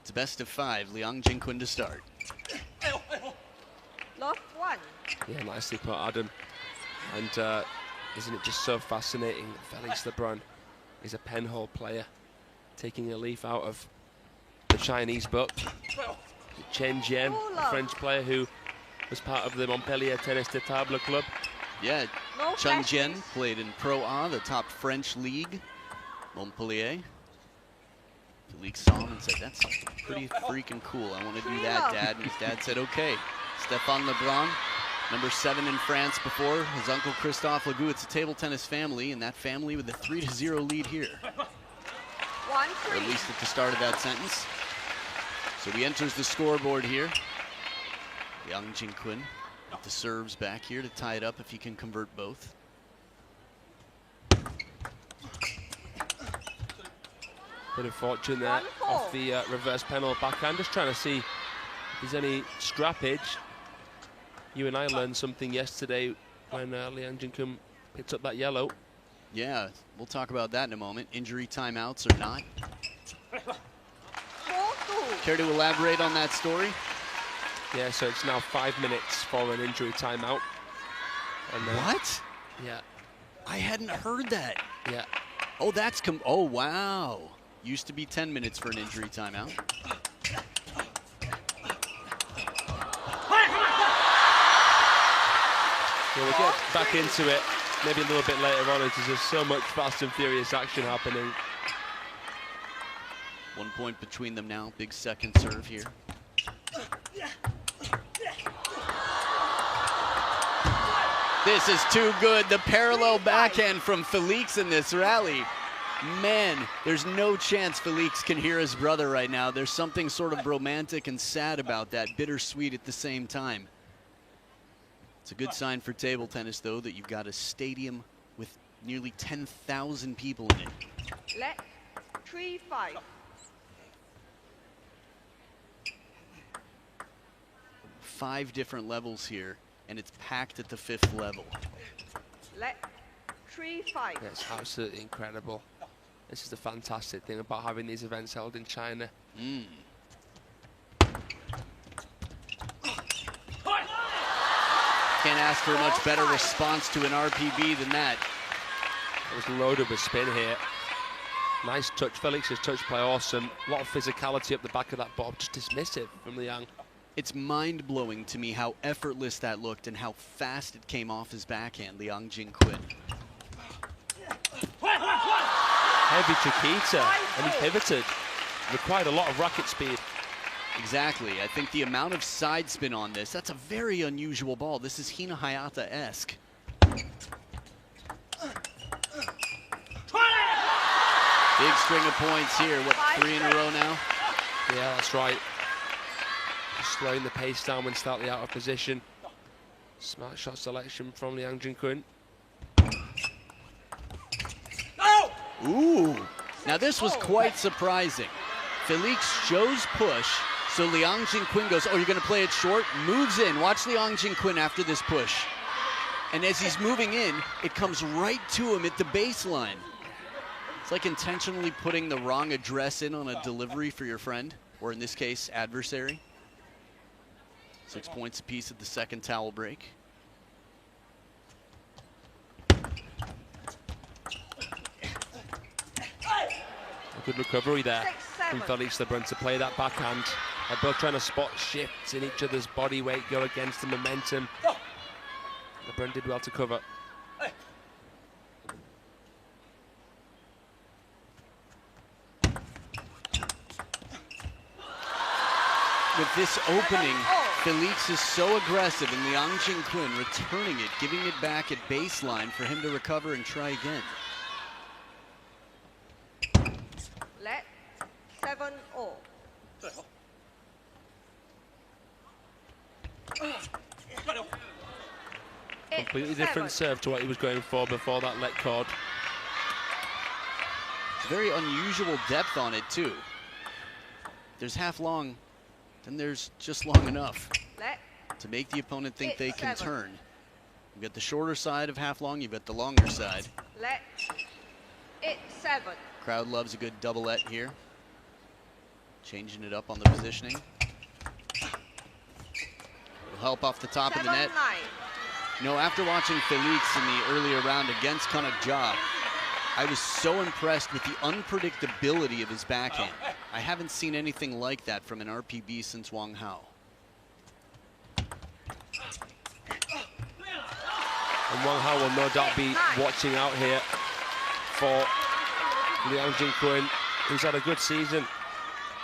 It's best of 5. Liang Jingquin to start. Love 1. Yeah, nicely put, Adam. And isn't it just so fascinating that Felix Lebrun is a penhole player, taking a leaf out of the Chinese book. Chen Jian, a French player who was part of the Montpellier Tennis de Table Club. Yeah, Chen Jian played in Pro A, the top French league, Montpellier. Felix saw him and said, that's pretty freaking cool. I want to do that, Dad. And his dad said, okay. Stéphane Lebrun, number 7 in France before. His uncle Christophe Legout. It's a table tennis family, and that family with a 3-0 lead here. 1-3. Or at least at the start of that sentence. So he enters the scoreboard here. Liang Jingquin with the serves back here to tie it up if he can convert both. Bit of fortune there off the reverse penalty backhand. Just trying to see if there's any scrappage. You and I learned something yesterday when Liang Jingquin picked up that yellow. Yeah, we'll talk about that in a moment. Injury timeouts or not. Care to elaborate on that story? Yeah, so it's now 5 minutes for an injury timeout. And, what? Yeah. I hadn't heard that. Yeah. Oh, that's oh, wow. Used to be 10 minutes for an injury timeout. Yeah, we'll get back into it maybe a little bit later on, as there's so much fast and furious action happening. 1 point between them now. Big second serve here. This is too good. The parallel backhand from Felix in this rally. Man, there's no chance Felix can hear his brother right now. There's something sort of romantic and sad about that, bittersweet at the same time. It's a good sign for table tennis, though, that you've got a stadium with nearly 10,000 people in it. Let 3-5. 5 different levels here, and it's packed at the 5th level. Let 3-5. That's absolutely incredible. This is the fantastic thing about having these events held in China. Can't ask for a much better response to an RPB than that. It was loaded with spin here. Nice touch. Felix's touch play awesome. A lot of physicality up the back of that ball. Just dismissive from Liang. It's mind-blowing to me how effortless that looked and how fast it came off his backhand, Liang Jingquin. Heavy Chiquita, and he pivoted. Required a lot of racket speed. Exactly. I think the amount of side spin on this, that's a very unusual ball. This is Hina Hayata-esque. Big string of points here. What, 3 in a row now? Yeah, that's right. Just slowing the pace down when slightly out of position. Smart shot selection from Liang Jingquin. Ooh. Now this was quite surprising. Felix shows push, so Liang Jingquin goes, oh, you're going to play it short? Moves in. Watch Liang Jingquin after this push. And as he's moving in, it comes right to him at the baseline. It's like intentionally putting the wrong address in on a delivery for your friend, or in this case, adversary. 6 points apiece at the second towel break. A good recovery there from Felix Lebrun to play that backhand. They're both trying to spot shifts in each other's body weight, go against the momentum. Lebrun did well to cover. With this opening, Felix is so aggressive, and Liang Jingquin returning it, giving it back at baseline for him to recover and try again. Let 7-all. Completely different serve to what he was going for before that let cord. Very unusual depth on it, too. There's half long, then there's just long enough to make the opponent think they can turn. You've got the shorter side of half long, you've got the longer side. Let it 7. Crowd loves a good doublet here. changing it up on the positioning. It'll help off the top of the net. 7-9. You know, after watching Felix in the earlier round against Chongqi, I was so impressed with the unpredictability of his backhand. I haven't seen anything like that from an RPB since Wang Hao. And Wang Hao will no doubt be watching out here for Liang Jingquin, who's had a good season.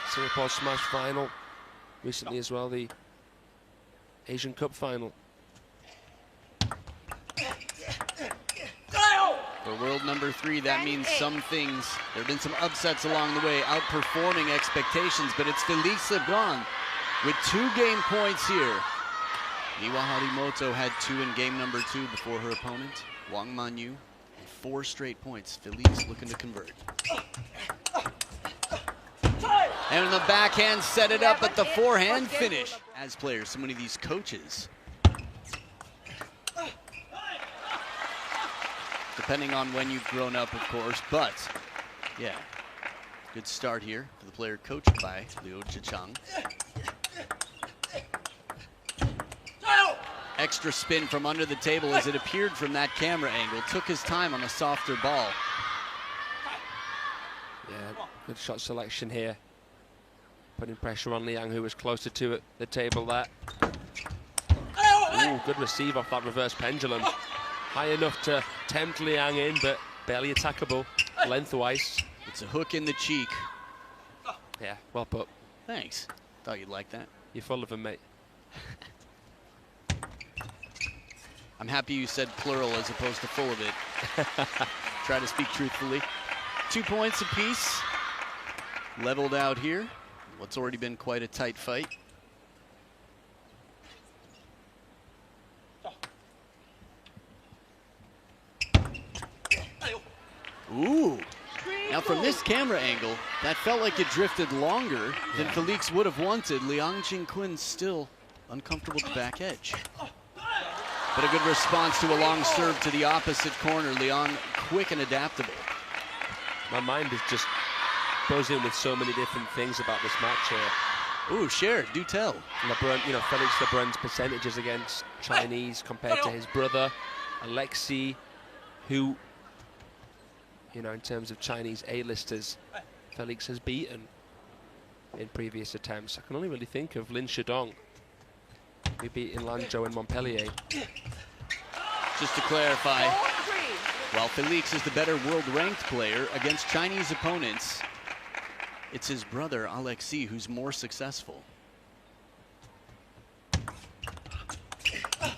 Singapore Smash final, recently as well, the Asian Cup final. For world number 3, that means some things. There have been some upsets along the way, outperforming expectations, but it's Felix Lebrun with 2 game points here. Miwa Harimoto had 2 in game number 2 before her opponent, Wang Manyu, and 4 straight points. Felix looking to convert. And the backhand set it up, but the forehand finish. As players, so many of these coaches, depending on when you've grown up, of course, but yeah, good start here for the player coached by Liu Zhichang. Extra spin from under the table as it appeared from that camera angle. Took his time on a softer ball. Yeah, good shot selection here. Putting pressure on Liang, who was closer to the table there. Ooh, good receive off that reverse pendulum. High enough to tempt Liang in, but barely attackable lengthwise. It's a hook in the cheek. Yeah, well put. Thanks. Thought you'd like that. You're full of them, mate. I'm happy you said plural as opposed to full of it. Try to speak truthfully. 2 points apiece. Leveled out here. What's already been quite a tight fight. Ooh. Now from this camera angle, that felt like it drifted longer than Felix would have wanted. Liang Jingquin still uncomfortable at the back edge. But a good response to a long serve to the opposite corner. Liang quick and adaptable. My mind is just buzzing with so many different things about this match here. Ooh, share, do tell. Lebrun, you know, Felix Lebrun's percentages against Chinese compared to his brother, Alexei, who, you know, in terms of Chinese A-listers, Felix has beaten in previous attempts. I can only really think of Lin Shidong, who beat in Lanzhou and Montpellier. Just to clarify, while Felix is the better world-ranked player against Chinese opponents, it's his brother, Alexei, who's more successful. I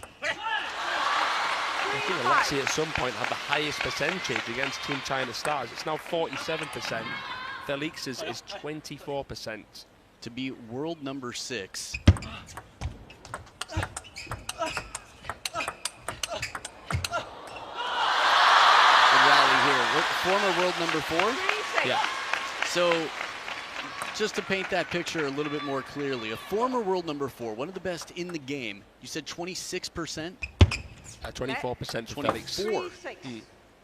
think Alexei at some point had the highest percentage against Team China Stars. It's now 47%. Felix is 24%. To be world number 6. Good rally here. Former world number 4? Yeah. So, just to paint that picture a little bit more clearly, a former world number 4, one of the best in the game. You said 26%? 24% for Felix. 24.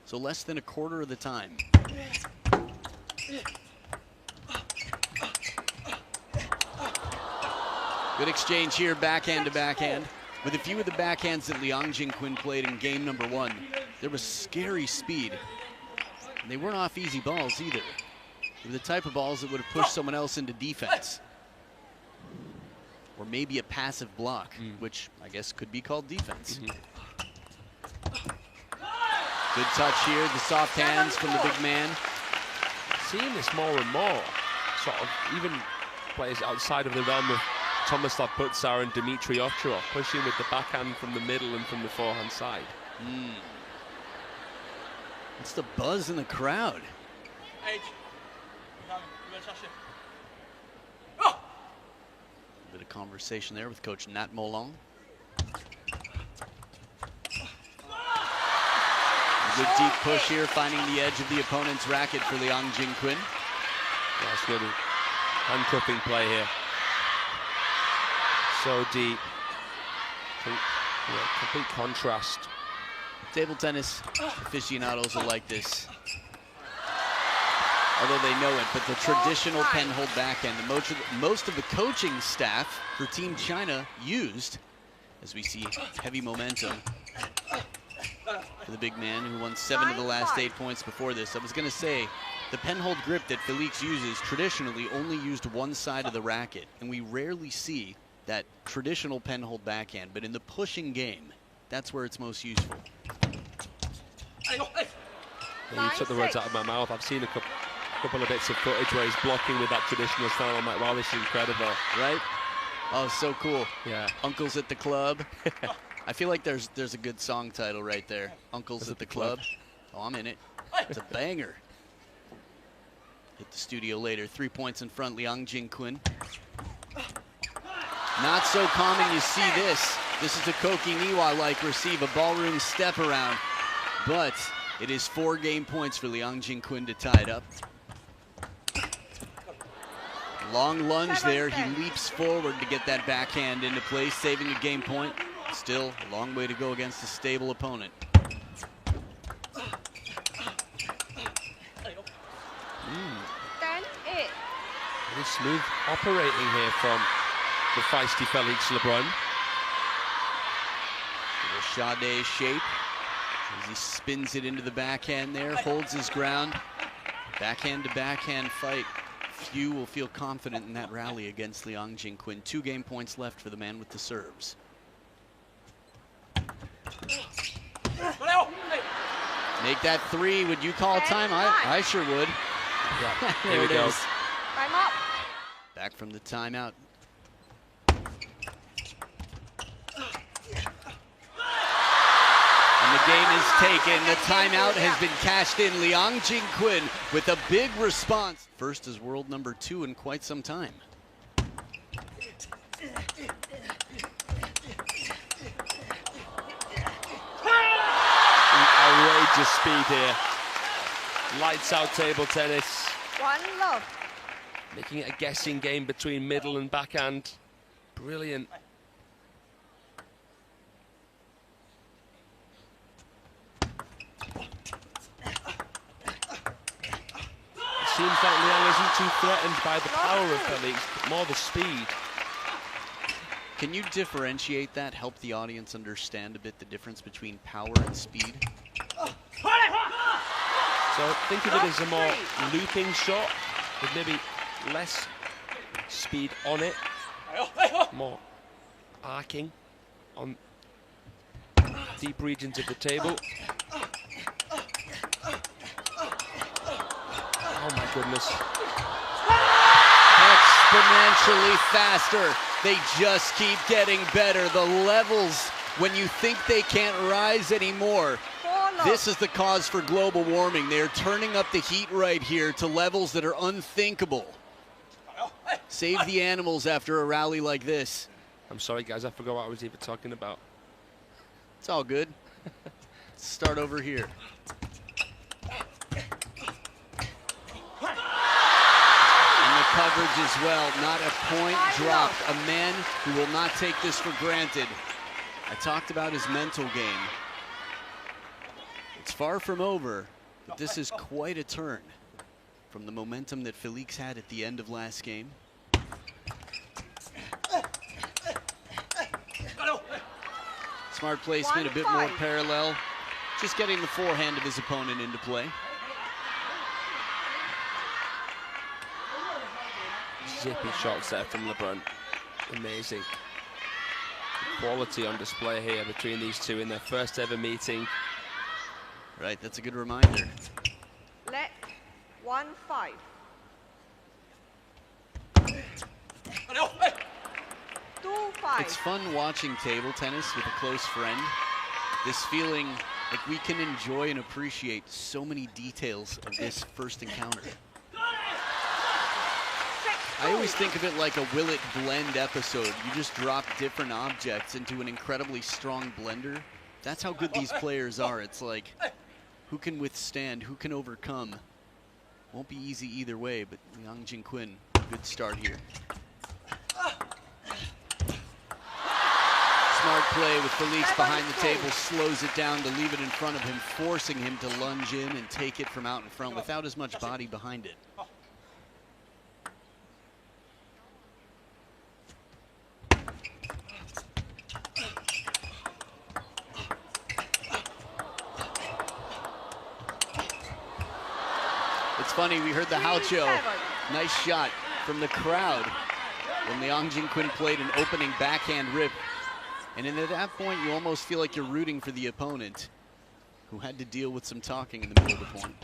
So less than a quarter of the time. Good exchange here, backhand to backhand. With a few of the backhands that Liang Jingquin played in game number 1, there was scary speed. And they weren't off easy balls either. They were the type of balls that would have pushed someone else into defense. Or maybe a passive block, which I guess could be called defense. Good touch here, the soft hands from the big man. Seeing this more and more, sort of even players outside of the realm of Tomislav Butsar and Dmitry Ovcharov pushing with the backhand from the middle and from the forehand side. It's the buzz in the crowd. A bit of conversation there with Coach Nat Molong. A good deep push here, finding the edge of the opponent's racket for Liang Jingquin. That's good handcuffing play here. So deep. Complete contrast. Table tennis aficionados will like this. although they know it, but the traditional pen hold backhand, most of the coaching staff for Team China used, as we see heavy momentum for the big man who won 7 of the last 8 points before this. I was going to say, the pen hold grip that Felix uses traditionally only used one side of the racket, and we rarely see that traditional pen hold backhand, but in the pushing game, that's where it's most useful. Yeah, you took the words out of my mouth. I've seen a couple of bits of footage where he's blocking with that traditional style. I'm like, wow, this is incredible. Right? Oh, so cool. Yeah. Uncles at the Club. I feel like there's a good song title right there. Uncles at the Club. Oh, I'm in it. It's a banger. Hit the studio later. 3 points in front, Liang Jingquin. Not so common you see this. This is a Koki Niwa-like receive, a ballroom step around. But it is 4 game points for Liang Jingquin to tie it up. Long lunge there. He leaps forward to get that backhand into place, saving a game point. Still a long way to go against a stable opponent. Very smooth operating here from the feisty Felix Lebrun. Little Sade shape as he spins it into the backhand there, holds his ground. Backhand to backhand fight. Few will feel confident in that rally against Liang Jingquin. 2 game points left for the man with the serves. Make that 3. Would you call time? I sure would. Yeah, there it is. Time up. Back from the timeout. And the game is taken. The timeout has been cashed in. Liang Jingquin with a big response. First is world number 2 in quite some time. Outrageous speed here. Lights out table tennis. 1 love. Making it a guessing game between middle and backhand. Brilliant. It seems like Liang isn't too threatened by the power of Felix, but more the speed. Can you differentiate that, help the audience understand a bit the difference between power and speed? So think of it as a more looping shot with maybe less speed on it, more arcing on deep regions of the table. Oh my goodness. Exponentially faster. They just keep getting better. The levels, when you think they can't rise anymore, this is the cause for global warming. They're turning up the heat right here to levels that are unthinkable. Save the animals after a rally like this. I'm sorry guys, I forgot what I was even talking about. It's all good. Let's start over here. Coverage as well, not a point dropped. A man who will not take this for granted. I talked about his mental game. It's far from over, but this is quite a turn from the momentum that Felix had at the end of last game. Smart placement, a bit more parallel. Just getting the forehand of his opponent into play. Zippy shots there from Lebrun. Amazing. Quality on display here between these two in their first ever meeting. Right, that's a good reminder. Let 1-5. It's fun watching table tennis with a close friend. This feeling like we can enjoy and appreciate so many details of this first encounter. I always think of it like a Will It Blend episode. You just drop different objects into an incredibly strong blender. That's how good these players are. It's like, who can withstand, who can overcome? Won't be easy either way, but Liang Jingquin, good start here. Smart play with Felix behind the table, slows it down to leave it in front of him, forcing him to lunge in and take it from out in front without as much body behind it. funny, we heard the Hao-Cho. Nice shot from the crowd when Liang Jingquin played an opening backhand rip. And at that point, you almost feel like you're rooting for the opponent, who had to deal with some talking in the middle of the point.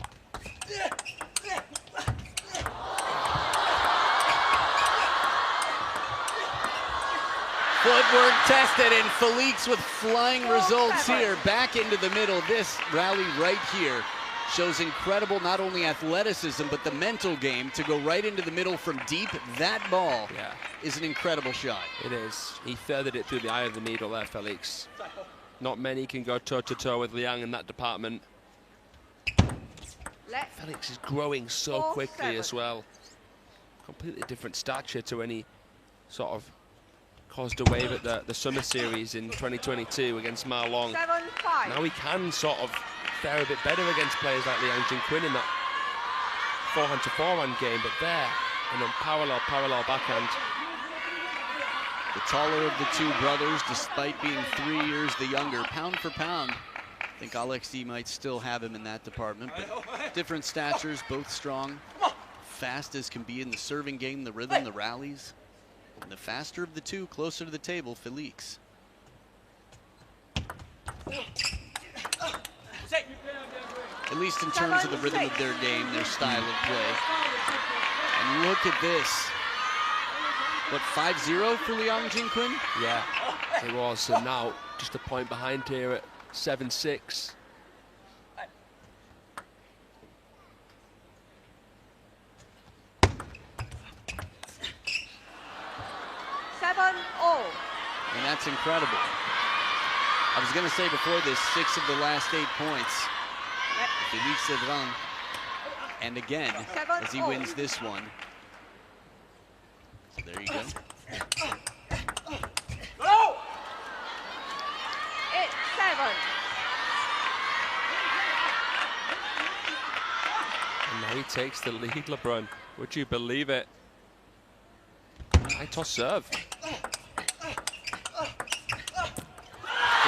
Footwork tested, and Felix with flying results here. Back into the middle. This rally right here shows incredible not only athleticism, but the mental game to go right into the middle from deep. That ball is an incredible shot. It is. He feathered it through the eye of the needle there, Felix. Not many can go toe-to-toe with Liang in that department. Felix is growing so quickly as well. Completely different stature to when he sort of caused a wave at the Summer Series in 2022 against Ma Long. 7-5. Now he can sort of fare a bit better against players like Liang Jingquin in that forehand to forehand game, but there, an parallel backhand. The taller of the two brothers, despite being 3 years the younger, pound for pound, I think Alexi might still have him in that department, but different statures, both strong, fast as can be in the serving game, the rhythm, the rallies. And the faster of the two, closer to the table, Felix. At least in terms of the rhythm of their game, their style of play. And look at this. What, 5-0 for Liang Jingquin? Yeah, it was. And now just a point behind here at 7-6. And that's incredible. I was going to say before this, 6 of the last 8 points. Felix Lebrun. And again, as he wins this one. So there you go. And now he takes the lead, Lebrun. Would you believe it? High toss serve.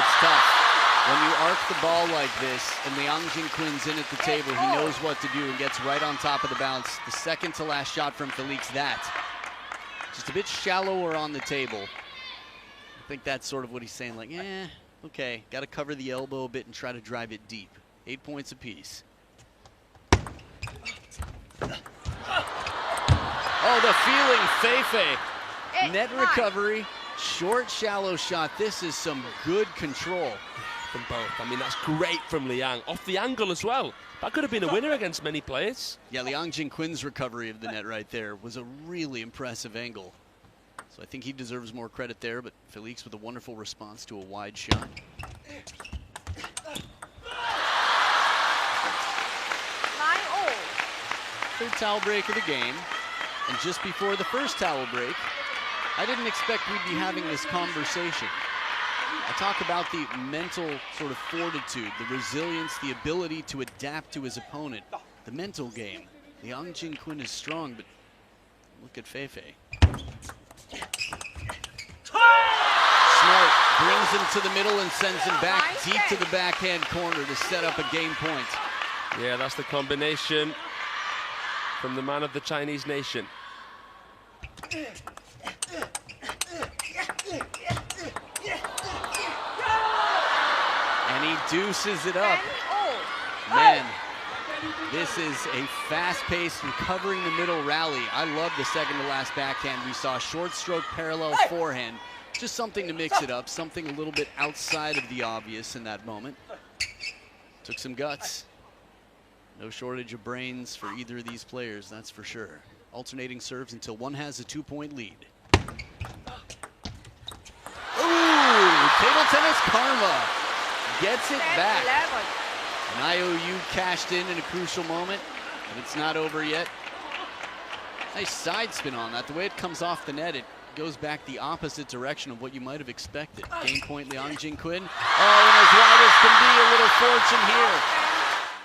It's tough. When you arc the ball like this and Liang Jingquin's in at the table, he knows what to do and gets right on top of the bounce. The second to last shot from Felix, that. Just a bit shallower on the table. I think that's sort of what he's saying, like, okay, got to cover the elbow a bit and try to drive it deep. 8 points apiece. Oh, the feeling, Fei. Net recovery, short, shallow shot. This is some good control. From both. I mean, that's great from Liang. Off the angle as well. That could have been a winner against many players. Yeah, Liang Jingquin's recovery of the net right there was a really impressive angle. So I think he deserves more credit there, but Felix with a wonderful response to a wide shot. Third towel break of the game. And just before the first towel break, I didn't expect we'd be having this conversation. I talk about the mental sort of fortitude, the resilience, the ability to adapt to his opponent, the mental game. Liang Jingquin is strong, but look at Fei. Smart brings him to the middle and sends him back deep to the backhand corner to set up a game point. Yeah, that's the combination from the man of the Chinese nation. And he deuces it up. Man, this is a fast-paced and covering the middle rally. I love the second to last backhand. We saw short stroke parallel forehand. Just something to mix it up, something a little bit outside of the obvious in that moment. Took some guts. No shortage of brains for either of these players, that's for sure. Alternating serves until one has a 2-point lead. Ooh, table tennis karma gets it back. An IOU cashed in a crucial moment, but it's not over yet. Nice side spin on that. The way it comes off the net, it goes back the opposite direction of what you might have expected. Game point, Liang Jingquin. Oh, and as wide as can be, a little fortune here.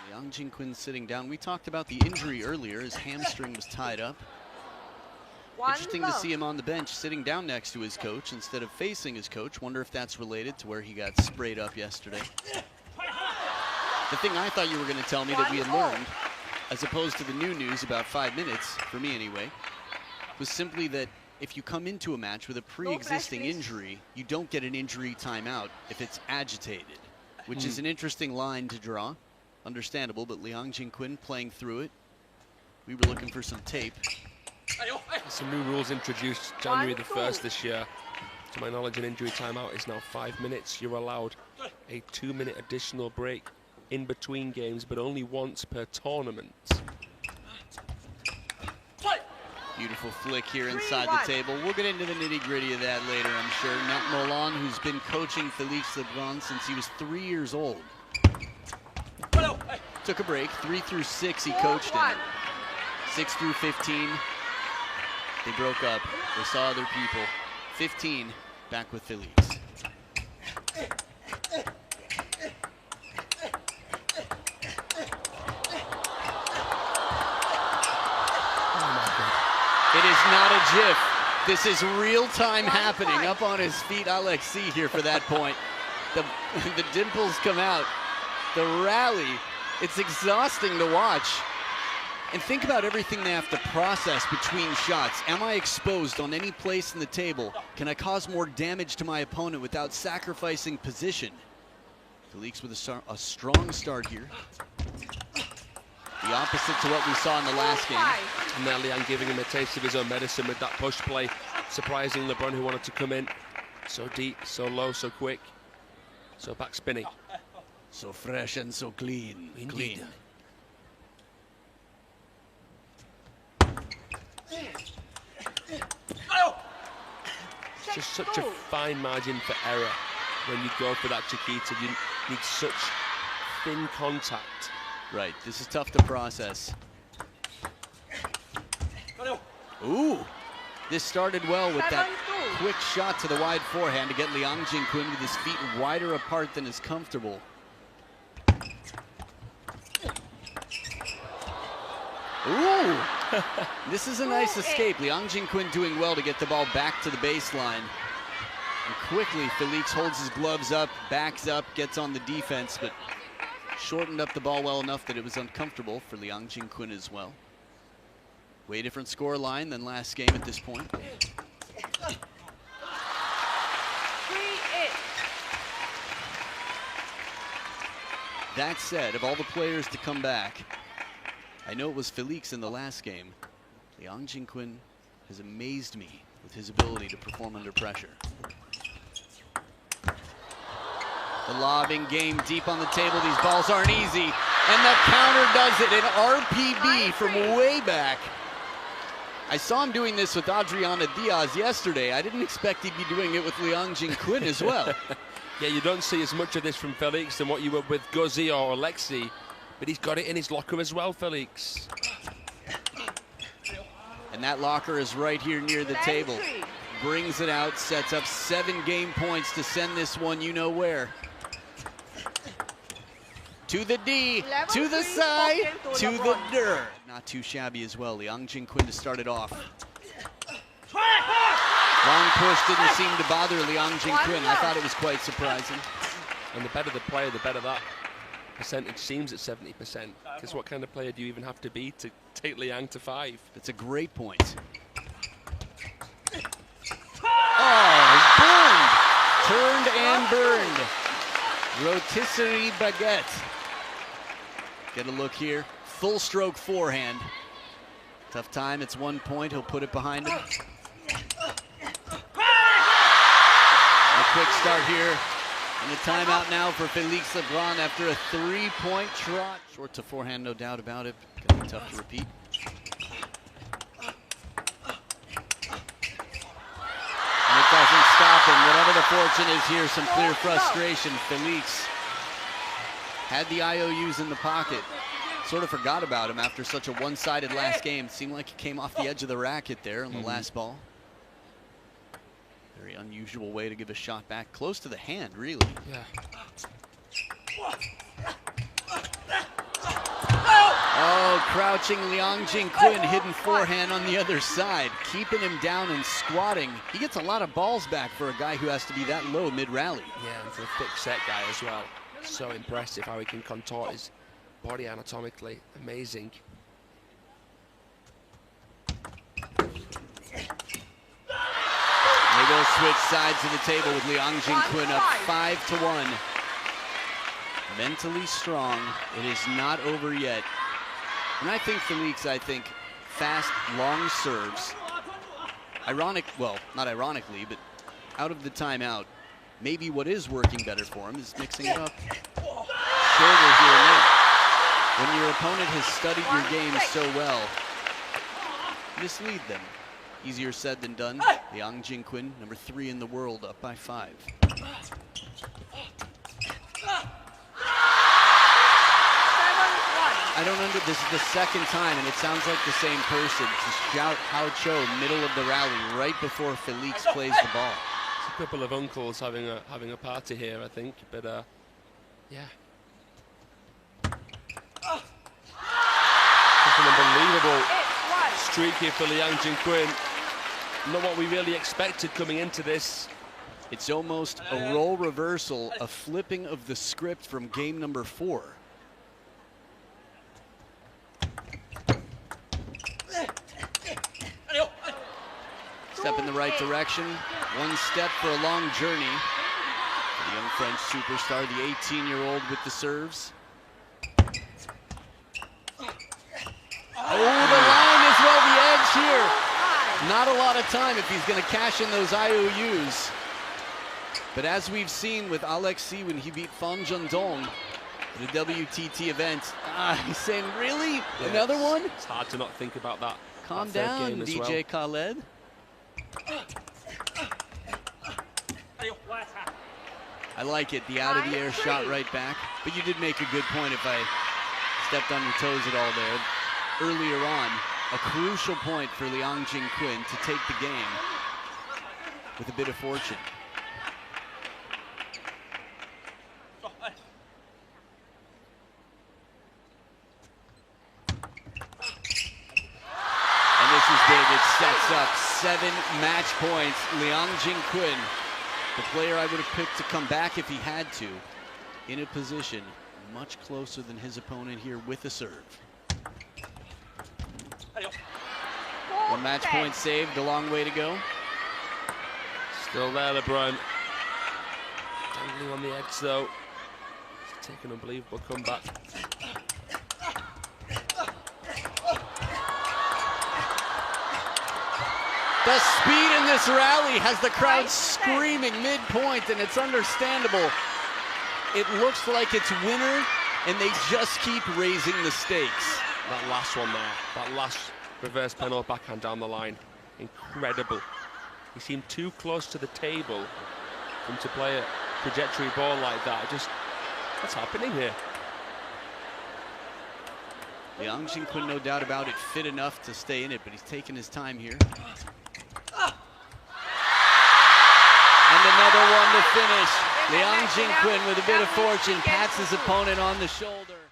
Liang Jingquin sitting down. We talked about the injury earlier. His hamstring was tied up. Interesting to see him on the bench sitting down next to his coach instead of facing his coach. Wonder if that's related to where he got sprayed up yesterday. The thing I thought you were going to tell me that we had learned, as opposed to the new news about 5 minutes, for me anyway, was simply that if you come into a match with a pre-existing injury, you don't get an injury timeout if it's agitated, which is an interesting line to draw. Understandable, but Liang Jingquin playing through it. We were looking for some tape. Some new rules introduced January the 1st this year. To my knowledge, an injury timeout is now 5 minutes. You're allowed a 2-minute additional break in between games, but only once per tournament. Beautiful flick here inside the table. We'll get into the nitty-gritty of that later, I'm sure. Matt Molan, who's been coaching Felix Lebrun since he was 3 years old. Took a break, 3 through 6 he coached him. 6 through 15, they broke up. They saw other people. 15, back with Felix. It is not a GIF. This is real-time happening. Up on his feet, Alexi here for that point. The dimples come out. The rally, it's exhausting to watch. And think about everything they have to process between shots. Am I exposed on any place in the table? Can I cause more damage to my opponent without sacrificing position? Felix with a strong start here. The opposite to what we saw in the last game. And now Liang giving him a taste of his own medicine with that push play, surprising Lebrun, who wanted to come in so deep, so low, so quick, so back spinning. So fresh and so clean. Indeed. Clean. It's just such a fine margin for error when you go for that Chiquita. You need such thin contact. Right, this is tough to process. Ooh, this started well with that quick shot to the wide forehand to get Liang Jingquin with his feet wider apart than is comfortable. Ooh, this is a nice escape. Liang Jingquin doing well to get the ball back to the baseline. And quickly, Felix holds his gloves up, backs up, gets on the defense, but shortened up the ball well enough that it was uncomfortable for Liang Jingquin as well. Way different score line than last game at this point. 3-8. That said, of all the players to come back, I know it was Felix in the last game. Liang Jingquin has amazed me with his ability to perform under pressure. The lobbing game deep on the table. These balls aren't easy. And the counter does it. An RPB from way back. I saw him doing this with Adriana Diaz yesterday. I didn't expect he'd be doing it with Liang Jingquin as well. Yeah, you don't see as much of this from Felix than what you would with Guzzi or Alexi, but he's got it in his locker as well, Felix. And that locker is right here near the table. Brings it out, sets up 7 game points to send this one you know where. To the D, to the side, to the dirt. Not too shabby as well. Liang Jingquin to start it off. Long push didn't seem to bother Liang Jingquin. I thought it was quite surprising. And the better the player, the better that percentage seems at 70%. Because what kind of player do you even have to be to take Liang to 5? That's a great point. Oh, burned. Turned and burned. Rotisserie baguette. Get a look here. Full stroke forehand. Tough time. It's 1 point. He'll put it behind him. A quick start here. And the timeout now for Felix Lebrun after a 3-point trot. Short to forehand, no doubt about it. Gonna be tough to repeat. And it doesn't stop him. Whatever the fortune is here, some clear frustration. Felix had the IOUs in the pocket. Sort of forgot about him after such a one-sided last game. Seemed like he came off the edge of the racket there on the last ball. Very unusual way to give a shot back. Close to the hand, really. Yeah. Oh, crouching Liang Jingquin, hidden forehand on the other side. Keeping him down and squatting. He gets a lot of balls back for a guy who has to be that low mid-rally. Yeah, and for a thick set guy as well. So impressive how he can contort his body anatomically. Amazing. switch sides of the table with Liang Jingquin up 5-1. Mentally strong. It is not over yet. And I think Felix, fast, long serves. Well, not ironically, but out of the timeout, maybe what is working better for him is mixing it up shorter here and there. When your opponent has studied your game so well, mislead them. Easier said than done. Liang Jingquin, number 3 in the world, up by 5. This is the second time, and it sounds like the same person. Just shout Hao Cho, middle of the rally, right before Felix plays the ball. It's a couple of uncles having a party here, I think. But yeah. It's an unbelievable streak here for Liang Jingquin. Not what we really expected coming into this. It's almost a role reversal, a flipping of the script from game number 4. Step in the right direction. One step for a long journey. The young French superstar, the 18-year-old with the serves. Oh, the line as well, the edge here. Not a lot of time if he's going to cash in those IOUs. But as we've seen with Alexis when he beat Fan Zhendong at the WTT event, he's saying, really? Yeah, another one? It's hard to not think about that. Calm down, DJ Khaled. I like it, the out-of-the-air shot right back. But you did make a good point if I stepped on your toes at all there. Earlier on, a crucial point for Liang Jingquin to take the game with a bit of fortune. And this is big, it sets up 7 match points. Liang Jingquin, the player I would have picked to come back if he had to, in a position much closer than his opponent here with a serve. 1 match point saved, a long way to go. Still there, Lebrun. Dangling on the edge, though. It's taken an unbelievable comeback. The speed in this rally has the crowd screaming midpoint, and it's understandable. It looks like it's winner, and they just keep raising the stakes. That last one there, that last reverse penalty backhand down the line, incredible. He seemed too close to the table for him to play a trajectory ball like that. What's happening here? Liang Jingquin, no doubt about it, fit enough to stay in it, but he's taking his time here. And another one to finish. Liang Jingquin with a bit of fortune, pats his opponent on the shoulder.